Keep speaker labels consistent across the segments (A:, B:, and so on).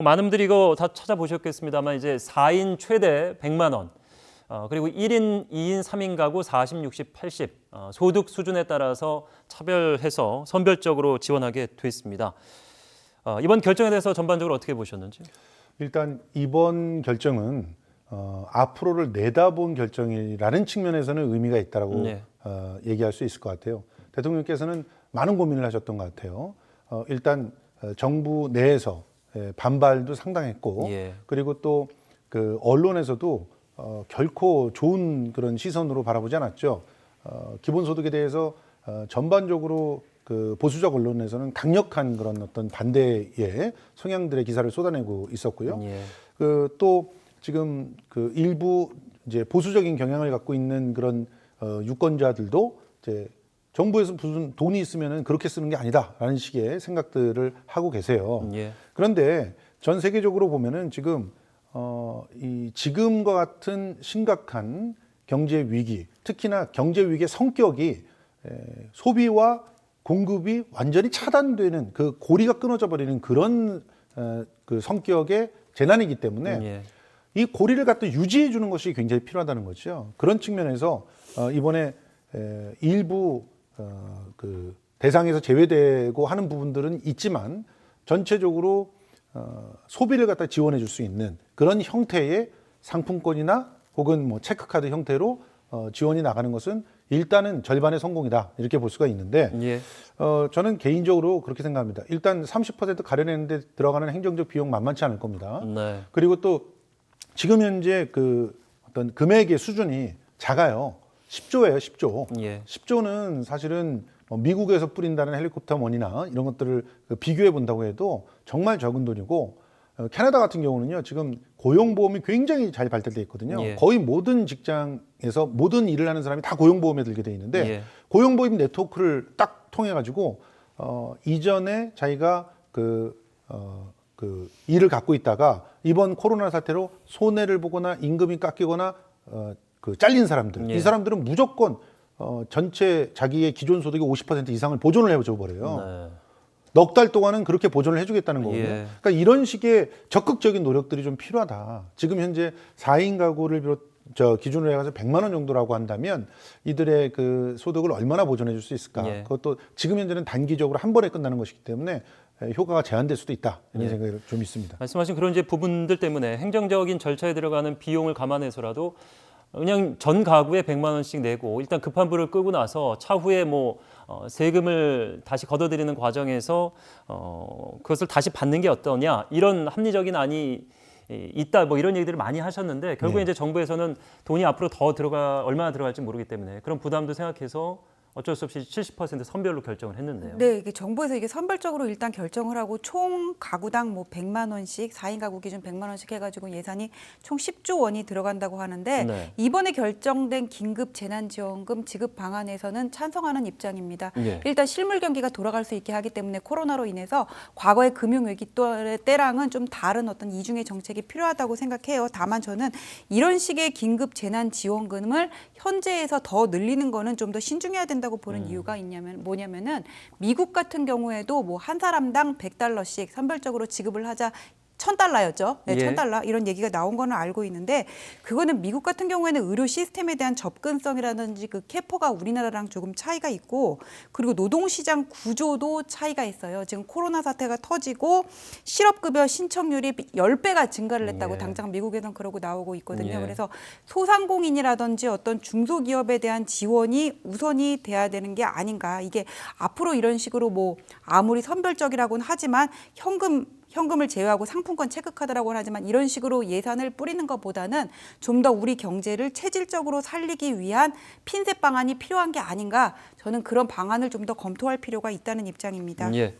A: 많은 분들이 이거 다 찾아보셨겠습니다만 이제 4인 최대 100만 원, 그리고 1인, 2인, 3인 가구 40, 60, 80 소득 수준에 따라서 차별해서 선별적으로 지원하게 됐습니다. 이번 결정에 대해서 전반적으로 어떻게 보셨는지?
B: 일단 이번 결정은 앞으로를 내다본 결정이라는 측면에서는 의미가 있다라고
A: 네.
B: 얘기할 수 있을 것 같아요. 대통령께서는 많은 고민을 하셨던 것 같아요. 일단 정부 내에서 반발도 상당했고,
A: 예.
B: 그리고 또 그 언론에서도 결코 좋은 그런 시선으로 바라보지 않았죠. 기본소득에 대해서 전반적으로 그 보수적 언론에서는 강력한 그런 어떤 반대의 성향들의 기사를 쏟아내고 있었고요.
A: 예.
B: 그 또 지금 그 일부 이제 보수적인 경향을 갖고 있는 그런 유권자들도 이제 정부에서 무슨 돈이 있으면은 그렇게 쓰는 게 아니다라는 식의 생각들을 하고 계세요.
A: 예.
B: 그런데 전 세계적으로 보면은 지금 이 지금과 같은 심각한 경제 위기, 특히나 경제 위기의 성격이 소비와 공급이 완전히 차단되는 그 고리가 끊어져 버리는 그런 그 성격의 재난이기 때문에
A: 예.
B: 이 고리를 갖다 유지해 주는 것이 굉장히 필요하다는 거죠. 그런 측면에서 이번에 일부 그 대상에서 제외되고 하는 부분들은 있지만 전체적으로 소비를 갖다 지원해 줄 수 있는 그런 형태의 상품권이나 혹은 뭐 체크카드 형태로 지원이 나가는 것은 일단은 절반의 성공이다 이렇게 볼 수가 있는데
A: 예.
B: 저는 개인적으로 그렇게 생각합니다. 일단 30% 가려내는데 들어가는 행정적 비용 만만치 않을 겁니다.
A: 네.
B: 그리고 또 지금 현재 그 어떤 금액의 수준이 작아요. 10조예요, 10조.
A: 예.
B: 10조는 사실은 미국에서 뿌린다는 헬리콥터 머니나 이런 것들을 비교해 본다고 해도 정말 적은 돈이고 캐나다 같은 경우는요 지금 고용보험이 굉장히 잘 발달돼 있거든요.
A: 예.
B: 거의 모든 직장에서 모든 일을 하는 사람이 다 고용보험에 들게 돼 있는데
A: 예.
B: 고용보험 네트워크를 딱 통해 가지고 이전에 자기가 그 일을 갖고 있다가 이번 코로나 사태로 손해를 보거나 임금이 깎이거나 그 잘린 사람들
A: 예.
B: 이 사람들은 무조건 전체 자기의 기존 소득의 50% 이상을 보존을 해줘 버려요.
A: 네.
B: 넉 달 동안은 그렇게 보존을 해주겠다는 거거든요.
A: 예.
B: 그러니까 이런 식의 적극적인 노력들이 좀 필요하다. 지금 현재 4인 가구를 기준으로 해서 100만 원 정도라고 한다면 이들의 그 소득을 얼마나 보존해 줄 수 있을까?
A: 예.
B: 그것도 지금 현재는 단기적으로 한 번에 끝나는 것이기 때문에 효과가 제한될 수도 있다. 이런
A: 예.
B: 생각이 좀 있습니다.
A: 말씀하신 그런 이제 부분들 때문에 행정적인 절차에 들어가는 비용을 감안해서라도 그냥 전 가구에 100만 원씩 내고 일단 급한 불을 끄고 나서 차후에 뭐 세금을 다시 걷어들이는 과정에서 그것을 다시 받는 게 어떠냐 이런 합리적인 안이 있다 뭐 이런 얘기들을 많이 하셨는데 결국에 이제 정부에서는 돈이 앞으로 더 얼마나 들어갈지 모르기 때문에 그런 부담도 생각해서 어쩔 수 없이 70% 선별로 결정을 했는데요.
C: 네, 이게 정부에서 이게 선별적으로 일단 결정을 하고 총 가구당 뭐 100만 원씩 4인 가구 기준 100만 원씩 해가지고 예산이 총 10조 원이 들어간다고 하는데
A: 네.
C: 이번에 결정된 긴급 재난지원금 지급 방안에서는 찬성하는 입장입니다.
A: 예.
C: 일단 실물 경기가 돌아갈 수 있게 하기 때문에 코로나로 인해서 과거의 금융위기 때랑은 좀 다른 어떤 이중의 정책이 필요하다고 생각해요. 다만 저는 이런 식의 긴급 재난지원금을 현재에서 더 늘리는 거는 좀 더 신중해야 된다고 보는 이유가 뭐냐면은 미국 같은 경우에도 뭐 한 사람당 $100씩 선별적으로 지급을 하자. $1,000였죠. 네,
A: 예.
C: $1,000 이런 얘기가 나온 거는 알고 있는데 그거는 미국 같은 경우에는 의료 시스템에 대한 접근성이라든지 그 캐퍼가 우리나라랑 조금 차이가 있고 그리고 노동시장 구조도 차이가 있어요. 지금 코로나 사태가 터지고 실업급여 신청률이 10배가 증가를 했다고
A: 예.
C: 당장 미국에선 그러고 나오고 있거든요.
A: 예.
C: 그래서 소상공인이라든지 어떤 중소기업에 대한 지원이 우선이 돼야 되는 게 아닌가. 이게 앞으로 이런 식으로 뭐 아무리 선별적이라고는 하지만 현금을 제외하고 상품권 체크카드라고는 하지만 이런 식으로 예산을 뿌리는 것보다는 좀 더 우리 경제를 체질적으로 살리기 위한 핀셋 방안이 필요한 게 아닌가. 저는 그런 방안을 좀 더 검토할 필요가 있다는 입장입니다.
A: 예.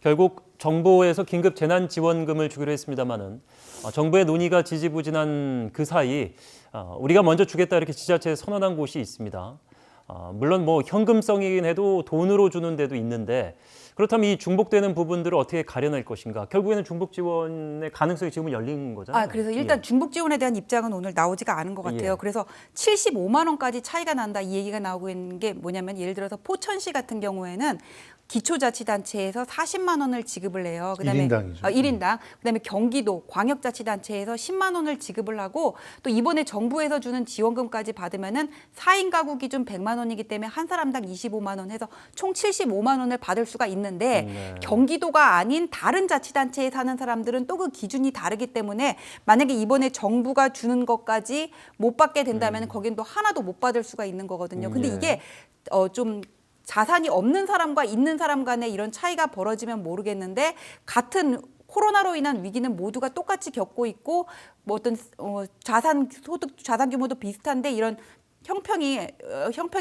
A: 결국 정부에서 긴급 재난지원금을 주기로 했습니다마는 정부의 논의가 지지부진한 그 사이 우리가 먼저 주겠다 이렇게 지자체에 선언한 곳이 있습니다. 물론 뭐 현금성이긴 해도 돈으로 주는 데도 있는데 그렇다면 이 중복되는 부분들을 어떻게 가려낼 것인가? 결국에는 중복 지원의 가능성이 지금은 열린 거잖아요.
C: 그래서 일단 중복 지원에 대한 입장은 오늘 나오지가 않은 것 같아요.
A: 예.
C: 그래서 75만 원까지 차이가 난다 이 얘기가 나오고 있는 게 뭐냐면 예를 들어서 포천시 같은 경우에는 기초자치단체에서 40만 원을 지급을 해요. 그다음에
B: 1인당이죠.
C: 1인당. 그다음에 경기도 광역자치단체에서 10만 원을 지급을 하고 또 이번에 정부에서 주는 지원금까지 받으면은 4인 가구 기준 100만 원이기 때문에 한 사람당 25만 원 해서 총 75만 원을 받을 수가 있는데 경기도가 아닌 다른 자치단체에 사는 사람들은 또 그 기준이 다르기 때문에 만약에 이번에 정부가 주는 것까지 못 받게 된다면 거긴 또 하나도 못 받을 수가 있는 거거든요. 근데 이게 좀 자산이 없는 사람과 있는 사람 간의 이런 차이가 벌어지면 모르겠는데 같은 코로나로 인한 위기는 모두가 똑같이 겪고 있고 뭐 어떤 자산 소득 자산 규모도 비슷한데 이런 형평이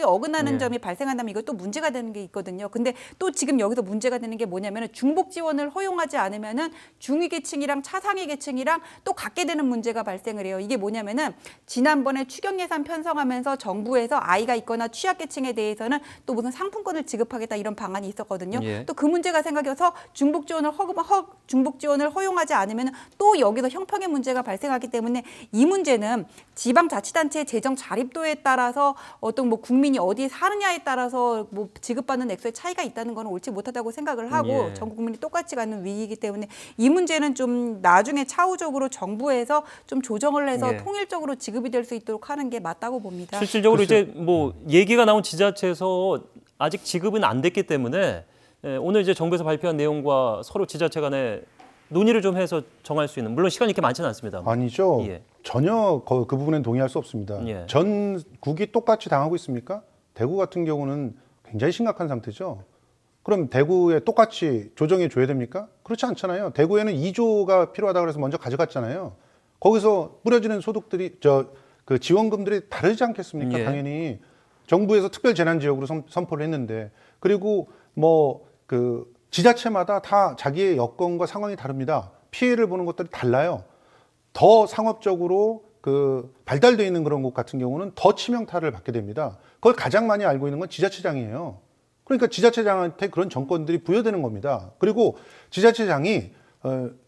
C: 어긋나는
A: 예.
C: 점이 발생한다면 이것도 문제가 되는 게 있거든요. 근데 또 지금 여기서 문제가 되는 게 뭐냐면은 중복 지원을 허용하지 않으면은 중위 계층이랑 차상위 계층이랑 또 갖게 되는 문제가 발생을 해요. 이게 뭐냐면은 지난번에 추경 예산 편성하면서 정부에서 아이가 있거나 취약 계층에 대해서는 또 무슨 상품권을 지급하겠다 이런 방안이 있었거든요.
A: 예.
C: 또 그 문제가 생겨서 중복 지원을 허용하지 않으면 또 여기서 형평의 문제가 발생하기 때문에 이 문제는 지방자치단체의 재정 자립도에 따라서 어떤 뭐 국민이 어디에 사느냐에 따라서 뭐 지급받는 액수의 차이가 있다는 건 옳지 못하다고 생각을 하고
A: 예.
C: 전 국민이 똑같이 갖는 위기이기 때문에 이 문제는 좀 나중에 차후적으로 정부에서 좀 조정을 해서
A: 예.
C: 통일적으로 지급이 될 수 있도록 하는 게 맞다고 봅니다.
A: 실질적으로 이제 뭐 얘기가 나온 지자체에서 아직 지급은 안 됐기 때문에 오늘 이제 정부에서 발표한 내용과 서로 지자체 간에 논의를 좀 해서 정할 수 있는, 물론 시간이 이렇게 많지는 않습니다.
B: 아니죠.
A: 예.
B: 전혀 그 부분엔 동의할 수 없습니다.
A: 예.
B: 전국이 똑같이 당하고 있습니까? 대구 같은 경우는 굉장히 심각한 상태죠. 그럼 대구에 똑같이 조정해 줘야 됩니까? 그렇지 않잖아요. 대구에는 2조가 필요하다 그래서 먼저 가져갔잖아요. 거기서 뿌려지는 소득들이 그 지원금들이 다르지 않겠습니까?
A: 예.
B: 당연히 정부에서 특별 재난 지역으로 선포를 했는데, 그리고 뭐 그 지자체마다 다 자기의 여건과 상황이 다릅니다. 피해를 보는 것들이 달라요. 더 상업적으로 그 발달되어 있는 그런 곳 같은 경우는 더 치명타를 받게 됩니다. 그걸 가장 많이 알고 있는 건 지자체장이에요. 그러니까 지자체장한테 그런 정권들이 부여되는 겁니다. 그리고 지자체장이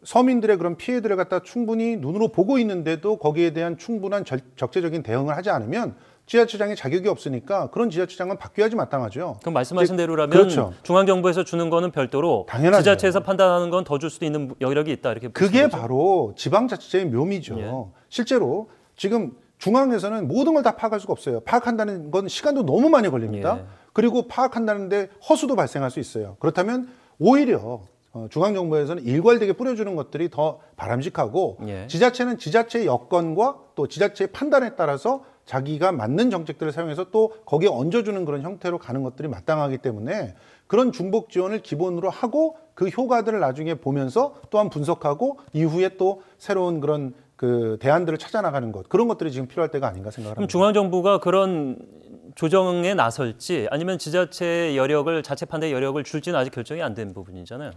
B: 서민들의 그런 피해들을 갖다 충분히 눈으로 보고 있는데도 거기에 대한 충분한 적재적인 대응을 하지 않으면 지자체장의 자격이 없으니까 그런 지자체장은 바뀌어야지 마땅하죠.
A: 그럼 말씀하신 대로라면
B: 그렇죠.
A: 중앙정부에서 주는 거는 별도로
B: 당연하죠.
A: 지자체에서 판단하는 건 더 줄 수도 있는 여력이 있다, 이렇게
B: 그게
A: 보시는 거죠?
B: 바로 지방자치제의 묘미죠.
A: 예.
B: 실제로 지금 중앙에서는 모든 걸 다 파악할 수가 없어요. 파악한다는 건 시간도 너무 많이 걸립니다.
A: 예.
B: 그리고 파악한다는데 허수도 발생할 수 있어요. 그렇다면 오히려 중앙정부에서는 일괄되게 뿌려주는 것들이 더 바람직하고
A: 예.
B: 지자체는 지자체의 여건과 또 지자체의 판단에 따라서 자기가 맞는 정책들을 사용해서 또 거기에 얹어주는 그런 형태로 가는 것들이 마땅하기 때문에 그런 중복 지원을 기본으로 하고 그 효과들을 나중에 보면서 또한 분석하고 이후에 또 새로운 그런 그 대안들을 찾아 나가는 것, 그런 것들이 지금 필요할 때가 아닌가 생각을
A: 그럼
B: 합니다.
A: 중앙정부가 그런 조정에 나설지 아니면 지자체의 여력을, 자체 판단의 여력을 줄지는 아직 결정이 안 된 부분이잖아요.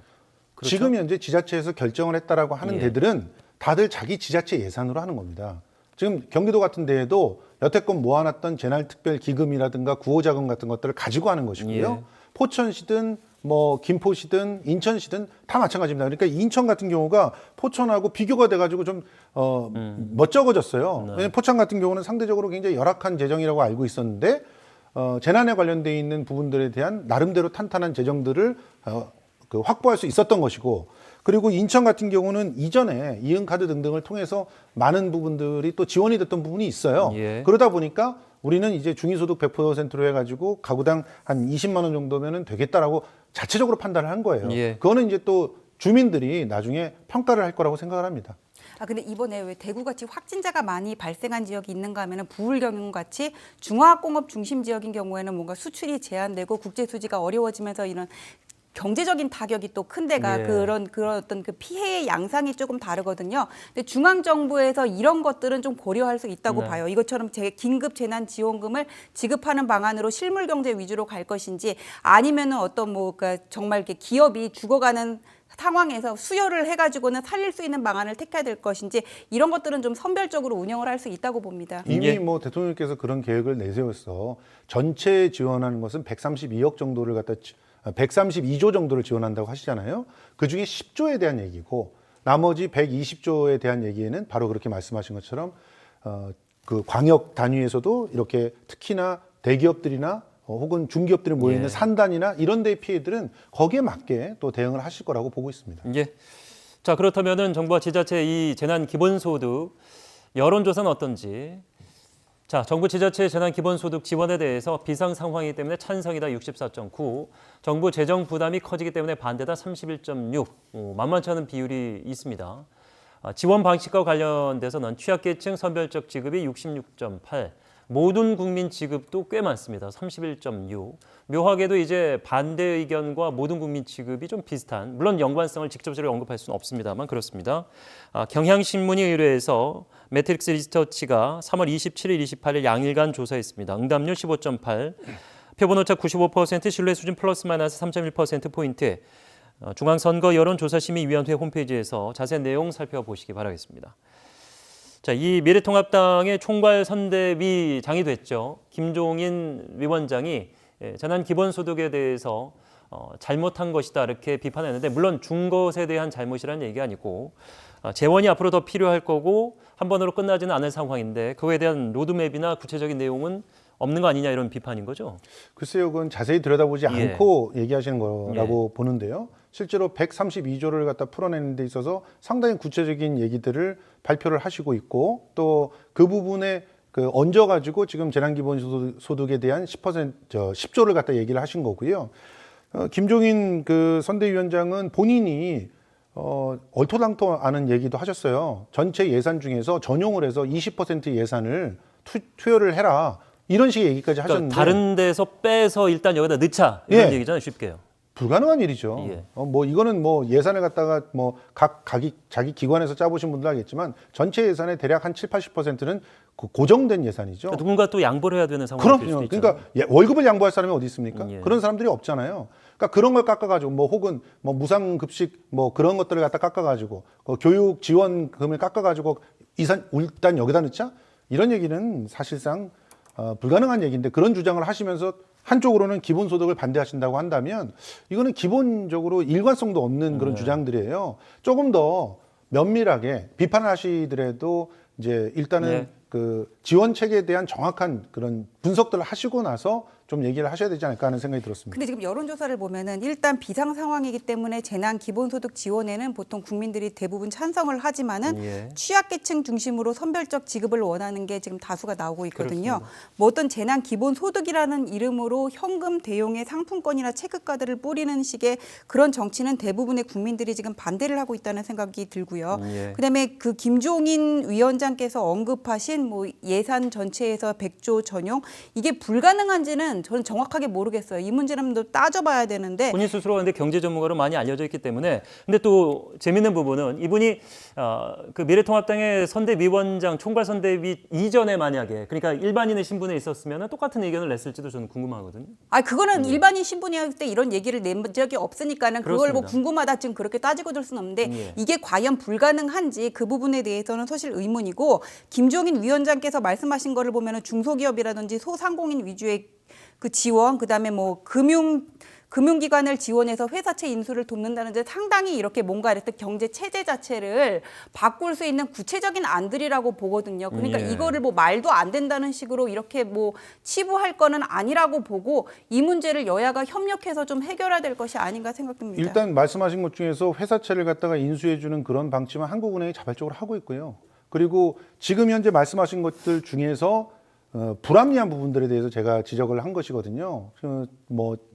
A: 그렇죠?
B: 지금 현재 지자체에서 결정을 했다라고 하는
A: 예.
B: 데들은 다들 자기 지자체 예산으로 하는 겁니다. 지금 경기도 같은 데에도 여태껏 모아놨던 재난특별기금이라든가 구호자금 같은 것들을 가지고 하는 것이고요.
A: 예.
B: 포천시든 뭐 김포시든 인천시든 다 마찬가지입니다. 그러니까 인천 같은 경우가 포천하고 비교가 돼가지고 좀 멋쩍어졌어요.
A: 네.
B: 왜냐하면 포천 같은 경우는 상대적으로 굉장히 열악한 재정이라고 알고 있었는데 재난에 관련돼 있는 부분들에 대한 나름대로 탄탄한 재정들을 그 확보할 수 있었던 것이고, 그리고 인천 같은 경우는 이전에 이은카드 등등을 통해서 많은 부분들이 또 지원이 됐던 부분이 있어요.
A: 예.
B: 그러다 보니까 우리는 이제 중위소득 100%로 해가지고 가구당 한 20만 원 정도면은 되겠다라고 자체적으로 판단을 한 거예요.
A: 예.
B: 그거는 이제 또 주민들이 나중에 평가를 할 거라고 생각을 합니다.
C: 근데 이번에 왜 대구같이 확진자가 많이 발생한 지역이 있는가 하면은 부울경같이 중화학공업 중심 지역인 경우에는 뭔가 수출이 제한되고 국제 수지가 어려워지면서 이런 경제적인 타격이 또 큰 데가
A: 예.
C: 그런 어떤 그 피해의 양상이 조금 다르거든요. 근데 중앙 정부에서 이런 것들은 좀 고려할 수 있다고
A: 네.
C: 봐요. 이것처럼 긴급 재난 지원금을 지급하는 방안으로 실물 경제 위주로 갈 것인지 아니면은 어떤 뭐 그러니까 정말 이렇게 기업이 죽어가는 상황에서 수혈을 해가지고는 살릴 수 있는 방안을 택해야 될 것인지 이런 것들은 좀 선별적으로 운영을 할 수 있다고 봅니다.
B: 이미
A: 예.
B: 뭐 대통령께서 그런 계획을 내세웠어. 전체 지원하는 것은 132억 정도를 갖다 132조 정도를 지원한다고 하시잖아요. 그중에 10조에 대한 얘기고 나머지 120조에 대한 얘기에는 바로 그렇게 말씀하신 것처럼 그 광역 단위에서도 이렇게 특히나 대기업들이나 혹은 중기업들이 모여 있는
A: 예.
B: 산단이나 이런 데의 피해들은 거기에 맞게 또 대응을 하실 거라고 보고 있습니다.
A: 예. 자, 그렇다면은 정부와 지자체 이 재난 기본소득 여론조사는 어떤지. 자, 정부 지자체 재난 기본소득 지원에 대해서 비상 상황이기 때문에 찬성이다 64.9, 정부 재정 부담이 커지기 때문에 반대다 31.6, 만만치 않은 비율이 있습니다. 지원 방식과 관련돼서는 취약계층 선별적 지급이 66.8, 모든 국민 지급도 꽤 많습니다. 31.6. 묘하게도 이제 반대 의견과 모든 국민 지급이 좀 비슷한, 물론 연관성을 직접적으로 언급할 수는 없습니다만 그렇습니다. 경향신문이 의뢰해서 매트릭스 리서치가 3월 27일, 28일 양일간 조사했습니다. 응답률 15.8, 표본오차 95%, 신뢰 수준 플러스 마이너스 3.1%포인트. 중앙선거 여론조사심의위원회 홈페이지에서 자세한 내용 살펴보시기 바라겠습니다. 자, 이 미래통합당의 총괄 선대위장이 됐죠. 김종인 위원장이 재난 기본소득에 대해서 잘못한 것이다 이렇게 비판했는데, 물론 준 것에 대한 잘못이라는 얘기가 아니고 재원이 앞으로 더 필요할 거고 한 번으로 끝나지는 않을 상황인데 그거에 대한 로드맵이나 구체적인 내용은 없는 거 아니냐 이런 비판인 거죠.
B: 글쎄요, 그건 자세히 들여다보지
A: 예.
B: 않고 얘기하시는 거라고 보는데요. 실제로 132조를 갖다 풀어내는 데 있어서 상당히 구체적인 얘기들을 발표를 하시고 있고, 또 그 부분에 얹어가지고 지금 재난기본소득에 대한 10조를 갖다 얘기를 하신 거고요. 김종인 선대위원장은 본인이 얼토당토하는 얘기도 하셨어요. 전체 예산 중에서 전용을 해서 20% 예산을 투여를 해라, 이런 식의 얘기까지 하셨는데,
A: 다른 데서 빼서 일단 여기다 넣자 이런
B: 예.
A: 얘기잖아요, 쉽게요.
B: 불가능한 일이죠.
A: 예.
B: 이거는 예산을 갖다가 자기 기관에서 짜보신 분들 알겠지만 전체 예산의 대략 한 70-80%는 고정된 예산이죠.
A: 그러니까 누군가 또 양보를 해야 되는 상황이 될 수도
B: 그럼요.
A: 있죠.
B: 그러니까 월급을 양보할 사람이 어디 있습니까?
A: 예.
B: 그런 사람들이 없잖아요. 그러니까 그런 걸 깎아가지고 혹은 무상급식 그런 것들을 갖다 깎아가지고 교육 지원금을 깎아가지고 일단 여기다 넣자, 이런 얘기는 사실상 불가능한 얘기인데, 그런 주장을 하시면서 한쪽으로는 기본소득을 반대하신다고 한다면 이거는 기본적으로 일관성도 없는 그런 주장들이에요. 조금 더 면밀하게 비판을 하시더라도 이제 일단은
A: 네.
B: 지원 체계에 대한 정확한 그런 분석들을 하시고 나서 좀 얘기를 하셔야 되지 않을까 하는 생각이 들었습니다.
C: 근데 지금 여론조사를 보면은 일단 비상 상황이기 때문에 재난 기본소득 지원에는 보통 국민들이 대부분 찬성을 하지만은
A: 예.
C: 취약계층 중심으로 선별적 지급을 원하는 게 지금 다수가 나오고 있거든요.
A: 그렇습니다.
C: 어떤 재난 기본소득이라는 이름으로 현금 대용의 상품권이나 체크카드를 뿌리는 식의 그런 정치는 대부분의 국민들이 지금 반대를 하고 있다는 생각이 들고요.
A: 예.
C: 그다음에 김종인 위원장께서 언급하신 예산 전체에서 100조 전용, 이게 불가능한지는 저는 정확하게 모르겠어요. 이 문제는 또 따져봐야 되는데.
A: 본인 스스로 근데 경제 전문가로 많이 알려져 있기 때문에. 근데 또 재밌는 부분은 이분이 미래통합당의 선대위원장, 총괄 선대위 이전에 만약에, 그러니까 일반인의 신분에 있었으면 똑같은 의견을 냈을지도 저는 궁금하거든요.
C: 그거는 일반인 신분이었을 때 이런 얘기를 낸 적이 없으니까는 그걸
A: 그렇습니다.
C: 궁금하다 지금 그렇게 따지고 들 수는 없는데,
A: 예.
C: 이게 과연 불가능한지 그 부분에 대해서는 사실 의문이고, 김종인 위원장께서 말씀하신 거를 보면은 중소기업이라든지 소상공인 위주의 지원, 그다음에 금융기관을 지원해서 회사채 인수를 돕는다는 데 상당히 이렇게 뭔가 이렇게 경제 체제 자체를 바꿀 수 있는 구체적인 안들이라고 보거든요. 그러니까
A: 예.
C: 이거를 말도 안 된다는 식으로 이렇게 치부할 거는 아니라고 보고, 이 문제를 여야가 협력해서 좀 해결해야 될 것이 아닌가 생각됩니다.
B: 일단 말씀하신 것 중에서 회사채를 갖다가 인수해주는 그런 방침은 한국은행이 자발적으로 하고 있고요. 그리고 지금 현재 말씀하신 것들 중에서 불합리한 부분들에 대해서 제가 지적을 한 것이거든요.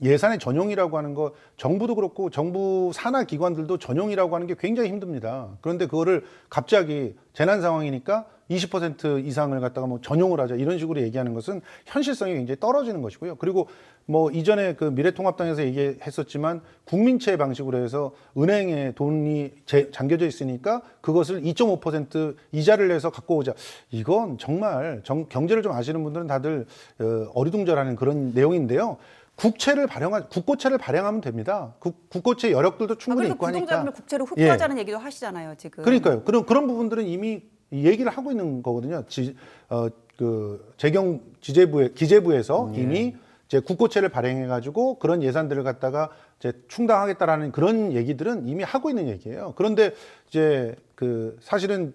B: 예산의 전용이라고 하는 거, 정부도 그렇고 정부 산하 기관들도 전용이라고 하는 게 굉장히 힘듭니다. 그런데 그거를 갑자기 재난 상황이니까 20% 이상을 갖다가 전용을 하자, 이런 식으로 얘기하는 것은 현실성이 굉장히 떨어지는 것이고요. 그리고 이전에 미래통합당에서 얘기했었지만 국민채 방식으로 해서 은행에 돈이 잠겨져 있으니까 그것을 2.5% 이자를 내서 갖고 오자. 이건 정말 경제를 좀 아시는 분들은 다들 어리둥절하는 그런 내용인데요. 국고채를 발행하면 됩니다. 국고채 여력들도 충분히 있고 하니까.
C: 부동산을 국채로 흡수하자는 얘기도 하시잖아요, 지금.
B: 그러니까요. 그런 부분들은 이미 얘기를 하고 있는 거거든요. 기재부에서 이미 이제 국고채를 발행해가지고 그런 예산들을 갖다가 이제 충당하겠다라는 그런 얘기들은 이미 하고 있는 얘기예요. 그런데 이제 사실은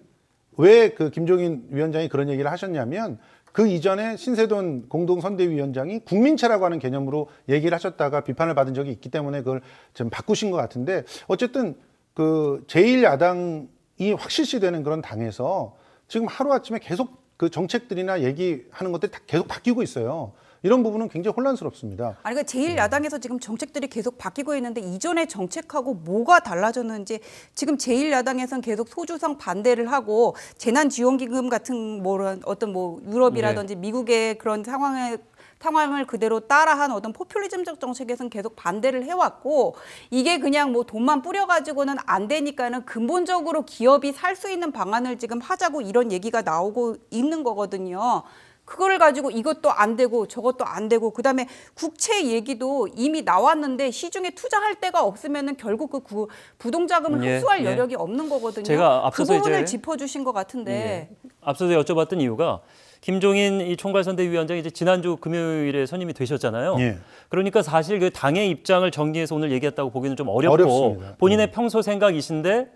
B: 왜 김종인 위원장이 그런 얘기를 하셨냐면, 그 이전에 신세돈 공동선대위원장이 국민체라고 하는 개념으로 얘기를 하셨다가 비판을 받은 적이 있기 때문에 그걸 좀 바꾸신 것 같은데 어쨌든 그 제1야당이 확실시되는 그런 당에서 지금 하루아침에 계속 그 정책들이나 얘기하는 것들이 다 계속 바뀌고 있어요. 이런 부분은 굉장히 혼란스럽습니다.
C: 아니 그 제1야당에서 지금 정책들이 계속 바뀌고 있는데 이전의 정책하고 뭐가 달라졌는지 지금 제1야당에서는 계속 소주성 반대를 하고 재난지원기금 같은 뭐 어떤 뭐 유럽이라든지 미국의 그런 상황을 그대로 따라한 어떤 포퓰리즘적 정책에서는 계속 반대를 해왔고 이게 그냥 뭐 돈만 뿌려가지고는 안 되니까는 근본적으로 기업이 살 수 있는 방안을 지금 하자고 이런 얘기가 나오고 있는 거거든요. 그걸 가지고 이것도 안 되고 저것도 안 되고 그다음에 국채 얘기도 이미 나왔는데 시중에 투자할 데가 없으면은 결국 그 부동자금을
A: 예,
C: 흡수할
A: 예.
C: 여력이 없는 거거든요.
A: 제가 앞서서
C: 그 부분을
A: 이제
C: 짚어주신 것 같은데
A: 앞서서 여쭤봤던 이유가 김종인 이 총괄선대위원장이 이제 지난주 금요일에 선임이 되셨잖아요.
B: 예.
A: 그러니까 사실 그 당의 입장을 정리해서 오늘 얘기했다고 보기는 좀 어렵고
B: 어렵습니다.
A: 본인의 평소 생각이신데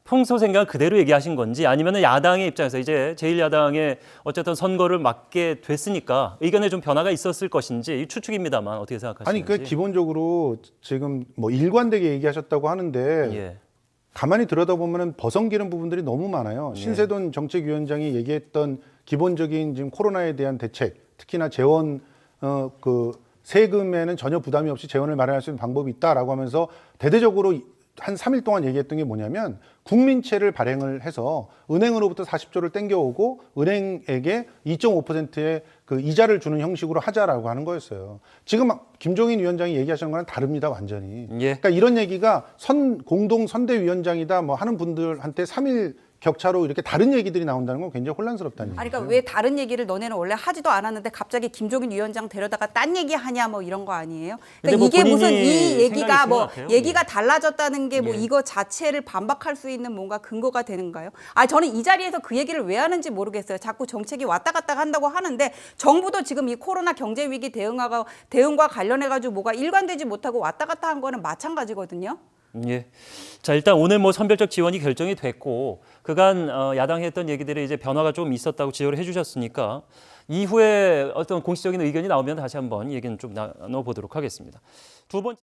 A: 평소 생각을 그대로 얘기하신 건지 아니면 야당의 입장에서 이제 제1야당의 어쨌든 선거를 맡게 됐으니까 의견에 좀 변화가 있었을 것인지 이 추측입니다만 어떻게 생각하시는지.
B: 아니 그 기본적으로 지금 뭐 일관되게 얘기하셨다고 하는데
A: 예.
B: 가만히 들여다보면은 버성기는 부분들이 너무 많아요.
A: 예.
B: 신세돈 정책위원장이 얘기했던 기본적인 지금 코로나에 대한 대책, 특히나 재원 그 세금에는 전혀 부담이 없이 재원을 마련할 수 있는 방법이 있다라고 하면서 대대적으로 한 3일 동안 얘기했던 게 뭐냐면 국민채를 발행을 해서 은행으로부터 40조를 땡겨오고 은행에게 2.5%의 그 이자를 주는 형식으로 하자라고 하는 거였어요. 지금 김종인 위원장이 얘기하시는 거랑 다릅니다, 완전히.
A: 예.
B: 그러니까 이런 얘기가 공동 선대위원장이다 뭐 하는 분들한테 3일 격차로 이렇게 다른 얘기들이 나온다는 건 굉장히 혼란스럽다는 얘기죠.
C: 아니 그러니까 왜 다른 얘기를 너네는 원래 하지도 않았는데 갑자기 김종인 위원장 데려다가 딴 얘기 하냐 뭐 이런 거 아니에요?
A: 근데
C: 그러니까
A: 뭐
C: 이게 무슨
A: 본인이
C: 이 얘기가
A: 생각이
C: 뭐
A: 있는 것 같아요.
C: 얘기가 달라졌다는 게 뭐
A: 예.
C: 이거 자체를 반박할 수 있는 뭔가 근거가 되는가요? 아 저는 이 자리에서 그 얘기를 왜 하는지 모르겠어요. 자꾸 정책이 왔다 갔다 한다고 하는데 정부도 지금 이 코로나 경제 위기 대응과 관련해 가지고 뭐가 일관되지 못하고 왔다 갔다 한 거는 마찬가지거든요.
A: 예. 자, 일단 오늘 뭐 선별적 지원이 결정이 됐고 그간 야당이 했던 얘기들이 이제 변화가 좀 있었다고 지적을 해주셨으니까 이후에 어떤 공식적인 의견이 나오면 다시 한번 얘기는 좀 나눠보도록 하겠습니다. 두 번째.